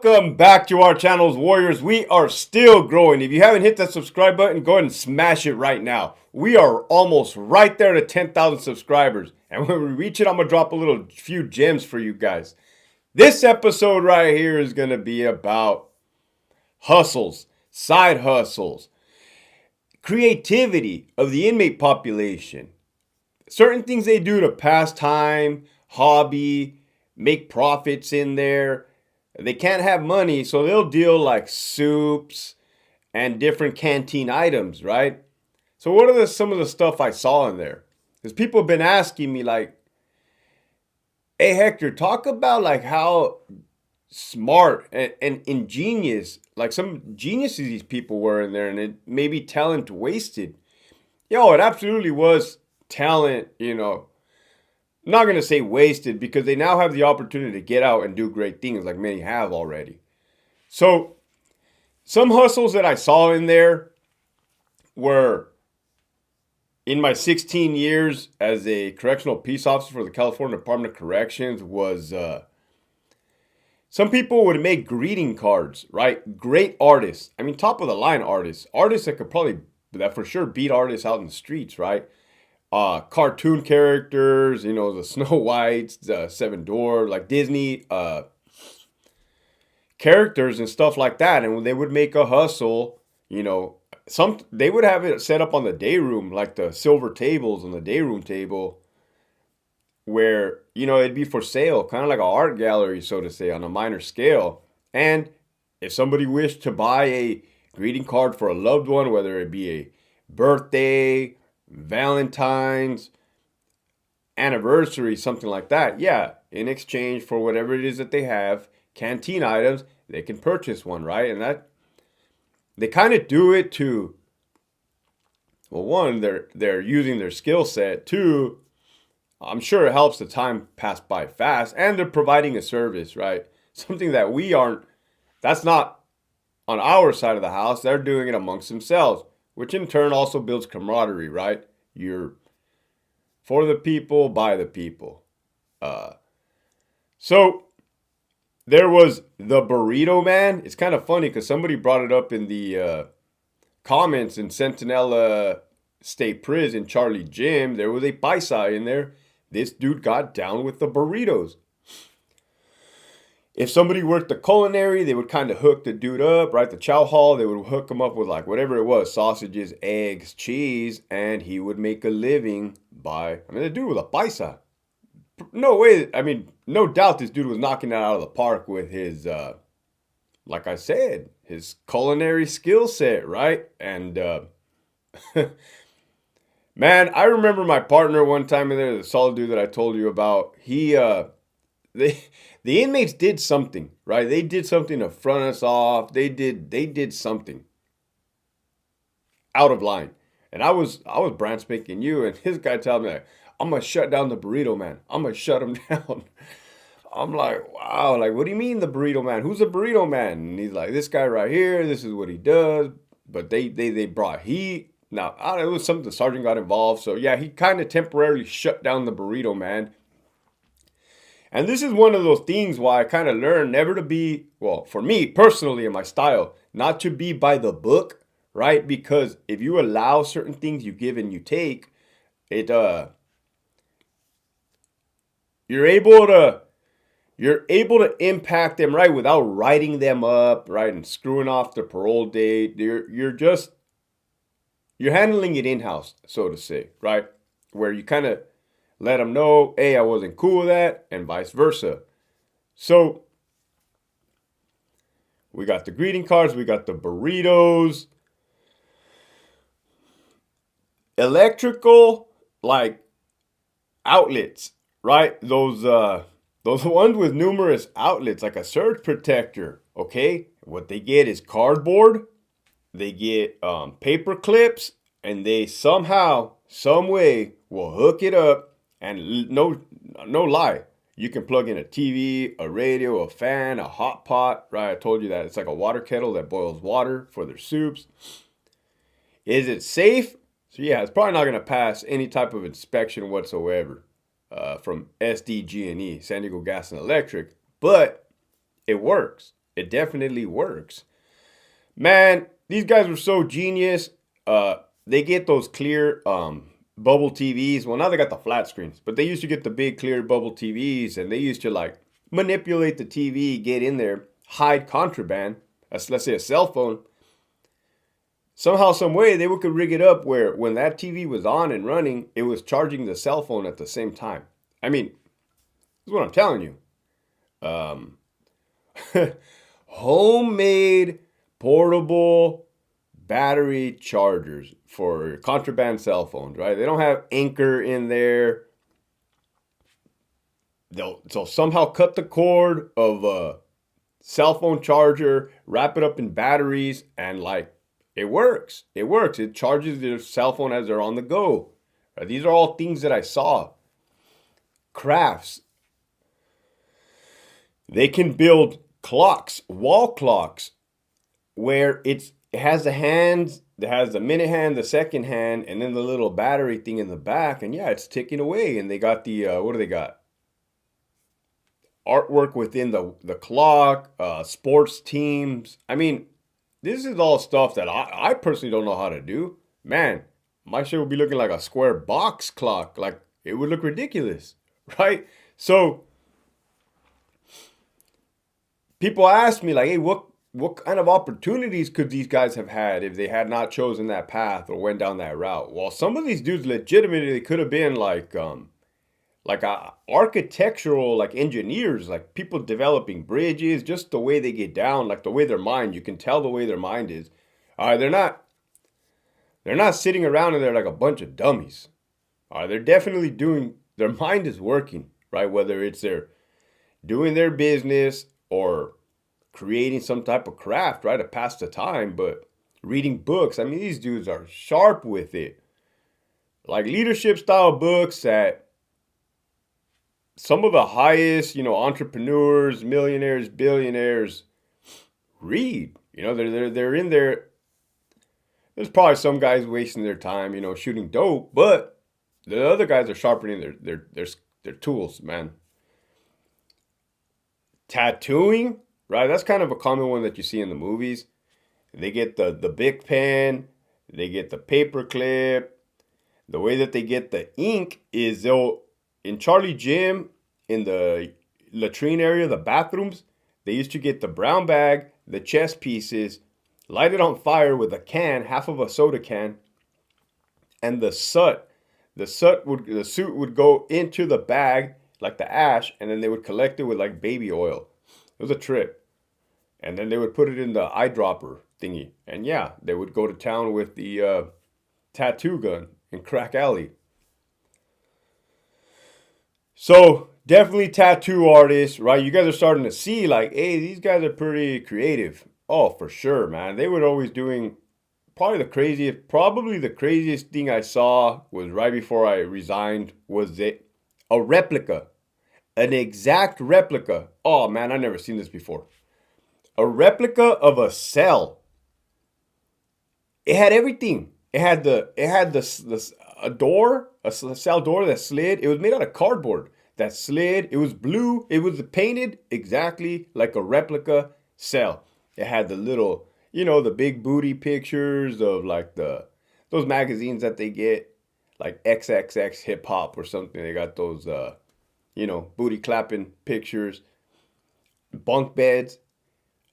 Welcome back to our channels, Warriors. We are still growing. If you haven't hit that subscribe button, go ahead and smash it right now. We are almost right there to 10,000 subscribers. And when we reach it, I'm going to drop a few gems for you guys. This episode right here is going to be about hustles, side hustles, creativity of the inmate population, certain things they do to pass time, hobby, make profits in there. They can't have money, so they'll deal like soups and different canteen items, right? So what are some of the stuff I saw in there? Because people have been asking me like, hey Hector, talk about like how smart and ingenious, like some geniuses these people were in there, and it maybe talent wasted. Yo, it absolutely was talent, I'm not going to say wasted because they now have the opportunity to get out and do great things like many have already. So some hustles that I saw in there were in my 16 years as a correctional peace officer for the California Department of Corrections was some people would make greeting cards, right? Great artists. I mean, top of the line artists. Artists that for sure beat artists out in the streets, right? Cartoon characters, the Snow Whites, the Seven Dwarfs, like Disney characters and stuff like that. And when they would make a hustle, they would have it set up on the day room, like the silver tables on the day room table, where it'd be for sale, kind of like an art gallery, so to say, on a minor scale. And if somebody wished to buy a greeting card for a loved one, whether it be a birthday, Valentine's, anniversary, something like that, yeah, in exchange for whatever it is that they have, canteen items, they can purchase one, right? And that they kind of do it to, well, one, they're using their skill set. Two, I'm sure it helps the time pass by fast, and they're providing a service, right? Something that that's not on our side of the house. They're doing it amongst themselves, which in turn also builds camaraderie, right? You're for the people, by the people. So there was the Burrito Man. It's kind of funny because somebody brought it up in the comments in Centinela State Prison, Charlie Jim. There was a paisa in there. This dude got down with the burritos. If somebody worked the culinary, they would kind of hook the dude up, right? The chow hall, they would hook him up with like whatever it was, sausages, eggs, cheese, and he would make a living the dude was a paisa. No way, no doubt this dude was knocking it out of the park with his, like I said, his culinary skill set, right? And, man, I remember my partner one time in there, the solid dude that I told you about, the inmates did something, right? They did something to front us off. They did something out of line. And I was brand spanking you, and his guy told me, like, I'm gonna shut down the Burrito Man. I'm gonna shut him down. I'm like, wow, like, what do you mean the Burrito Man? Who's the Burrito Man? And he's like, this guy right here, this is what he does. But they brought heat. Now, it was something the sergeant got involved. So yeah, he kind of temporarily shut down the Burrito Man. And this is one of those things why I kind of learned never to be, well, for me personally in my style, not to be by the book, right? Because if you allow certain things, you give and you take, you're able to impact them, right, without writing them up, right, and screwing off the parole date. You're handling it in-house, so to say, right? Where you kind of let them know, hey, I wasn't cool with that, and vice versa. So we got the greeting cards, we got the burritos, electrical, like, outlets, right? Those ones with numerous outlets, like a surge protector, okay? What they get is cardboard, they get paper clips, and they somehow, some way will hook it up. And no lie, you can plug in a TV, a radio, a fan, a hot pot, right? I told you that it's like a water kettle that boils water for their soups. Is it safe? So yeah, it's probably not going to pass any type of inspection whatsoever from SDG&E, San Diego Gas and Electric, but it works. It definitely works. Man, these guys were so genius. They get those clear bubble TVs. Well, now they got the flat screens, but they used to get the big clear bubble TVs, and they used to like manipulate the TV, get in there, hide contraband. That's, let's say, a cell phone. Somehow, some way, they could rig it up where when that TV was on and running, it was charging the cell phone at the same time. I mean, that's what I'm telling you. Um, Homemade portable battery chargers for contraband cell phones, right? They don't have Anchor in there. They'll somehow cut the cord of a cell phone charger, wrap it up in batteries, and like it works. It works. It charges your cell phone as they're on the go. Right? These are all things that I saw. Crafts. They can build clocks, wall clocks, where it has the hands, it has the minute hand, the second hand, and then the little battery thing in the back, and yeah, it's ticking away. And they got the what do they got? Artwork within the clock, sports teams. I mean, this is all stuff that I personally don't know how to do. Man, my shit would be looking like a square box clock. Like it would look ridiculous, right? So people ask me like, hey, what kind of opportunities could these guys have had if they had not chosen that path or went down that route? Well, some of these dudes legitimately could have been like architectural, like engineers, like people developing bridges, just the way they get down, like the way their mind, you can tell the way their mind is. They're not sitting around and they're like a bunch of dummies. They're definitely doing, their mind is working, right? Whether it's they're doing their business or creating some type of craft, right, to pass the time, but reading books. I mean, these dudes are sharp with it. Like leadership style books that some of the highest, entrepreneurs, millionaires, billionaires read. They're in there. There's probably some guys wasting their time, shooting dope, but the other guys are sharpening their tools, man. Tattooing, right? That's kind of a common one that you see in the movies. They get the Bic pen, they get the paper clip. The way that they get the ink is in Charlie Gym, in the latrine area, the bathrooms, they used to get the brown bag, the chess pieces, light it on fire with a can, half of a soda can, and the soot. The soot would go into the bag like the ash, and then they would collect it with like baby oil. It was a trip. And then they would put it in the eyedropper thingy. And yeah, they would go to town with the tattoo gun in Crack Alley. So definitely tattoo artists, right? You guys are starting to see like, hey, these guys are pretty creative. Oh, for sure, man. They were always doing probably the craziest thing I saw was right before I resigned was a replica, an exact replica. Oh man, I've never seen this before. A replica of a cell. It had everything. It had a door, a cell door that slid. It was made out of cardboard that slid. It was blue. It was painted exactly like a replica cell. It had the little, the big booty pictures of like those magazines that they get, like XXX hip hop or something. They got those, booty clapping pictures, bunk beds,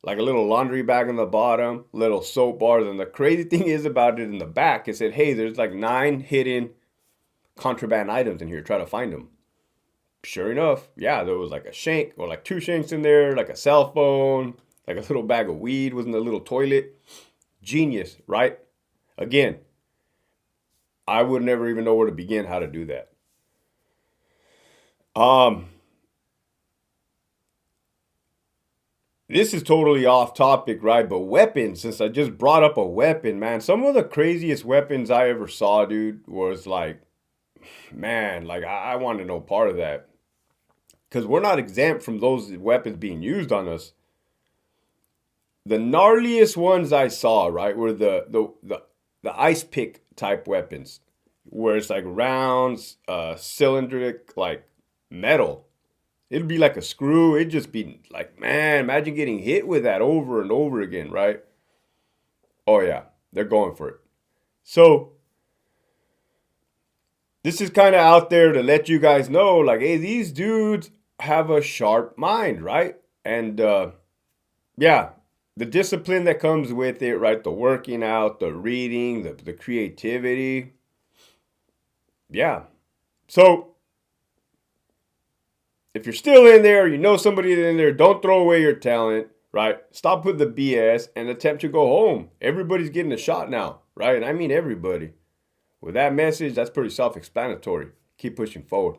like a little laundry bag on the bottom, little soap bars. And the crazy thing is about it in the back, it said, hey, there's like 9 hidden contraband items in here. Try to find them. Sure enough, yeah, there was like a shank or like 2 shanks in there, like a cell phone, like a little bag of weed was in the little toilet. Genius, right? Again, I would never even know where to begin how to do that. This is totally off topic, right? But weapons, since I just brought up a weapon, man, some of the craziest weapons I ever saw, dude, was like, man, like I want to know part of that. Because we're not exempt from those weapons being used on us. The gnarliest ones I saw, right, were the ice pick type weapons, where it's like rounds, cylindric, like metal. It'd be like a screw. It'd just be like, man, imagine getting hit with that over and over again, right? Oh, yeah, they're going for it. So, this is kind of out there to let you guys know, like, hey, these dudes have a sharp mind, right? And yeah, the discipline that comes with it, right? The working out, the reading, the creativity. Yeah. So, if you're still in there, you know somebody in there, don't throw away your talent, right? Stop with the BS and attempt to go home. Everybody's getting a shot now, right? And I mean everybody. With that message, that's pretty self explanatory. Keep pushing forward.